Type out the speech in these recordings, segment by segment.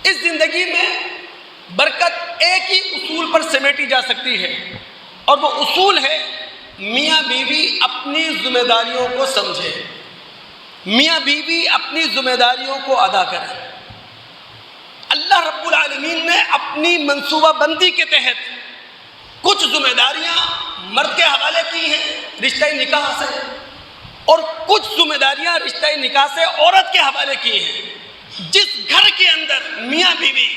اس زندگی میں برکت ایک ہی اصول پر سمیٹی جا سکتی ہے، اور وہ اصول ہے میاں بیوی اپنی ذمہ داریوں کو سمجھے، میاں بیوی اپنی ذمہ داریوں کو ادا کریں۔ اللہ رب العالمین نے اپنی منصوبہ بندی کے تحت کچھ ذمہ داریاں مرد کے حوالے کی ہیں رشتہ نکاح سے، اور کچھ ذمہ داریاں رشتہ نکاح سے عورت کے حوالے کی ہیں۔ جس گھر کے اندر میاں بیوی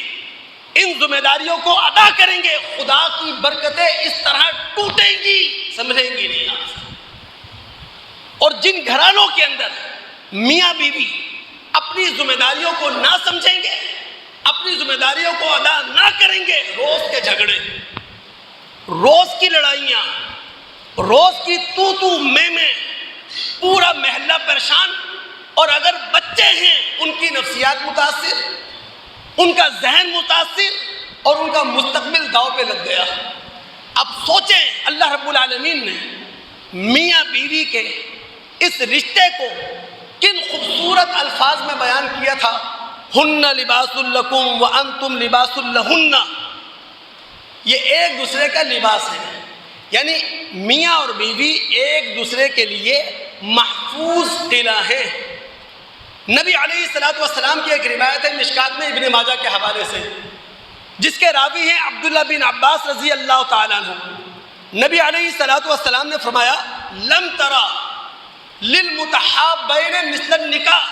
ان ذمہ داریوں کو ادا کریں گے، خدا کی برکتیں اس طرح ٹوٹیں گی، سمجھیں گی نہیں آپ۔ اور جن گھرانوں کے اندر میاں بیوی اپنی ذمہ داریوں کو نہ سمجھیں گے، اپنی ذمہ داریوں کو ادا نہ کریں گے، روز کے جھگڑے، روز کی لڑائیاں، روز کی تو میں پورا محلہ پریشان، اور اگر بچے ہیں ان کی نفسیات متاثر، ان کا ذہن متاثر، اور ان کا مستقبل داؤ پہ لگ گیا۔ اب سوچیں اللہ رب العالمین نے میاں بیوی کے اس رشتے کو کن خوبصورت الفاظ میں بیان کیا تھا، ہن لباس لکم وانتم لباس لہن۔ یہ ایک دوسرے کا لباس ہے، یعنی میاں اور بیوی ایک دوسرے کے لیے محفوظ قلعہ ہیں۔ نبی علیہ السلام کی ایک روایت ہے مشکات میں ابن ماجہ کے حوالے سے، جس کے راوی ہیں عبداللہ بن عباس رضی اللہ تعالیٰ عنہ۔ نبی علیہ السلام نے فرمایا لم ترى للمتحابین مثل النکاح۔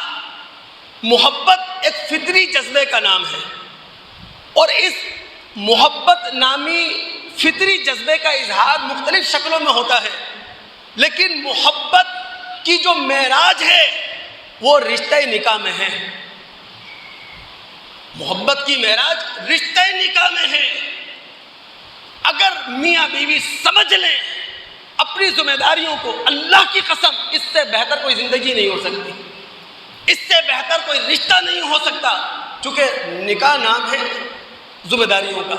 محبت ایک فطری جذبے کا نام ہے، اور اس محبت نامی فطری جذبے کا اظہار مختلف شکلوں میں ہوتا ہے، لیکن محبت کی جو معراج ہے وہ رشتہ نکاح میں ہے۔ محبت کی معراج رشتہ نکاح میں ہے۔ اگر میاں بیوی سمجھ لیں اپنی ذمہ داریوں کو، اللہ کی قسم اس سے بہتر کوئی زندگی نہیں ہو سکتی، اس سے بہتر کوئی رشتہ نہیں ہو سکتا، چونکہ نکاح نام ہے ذمہ داریوں کا۔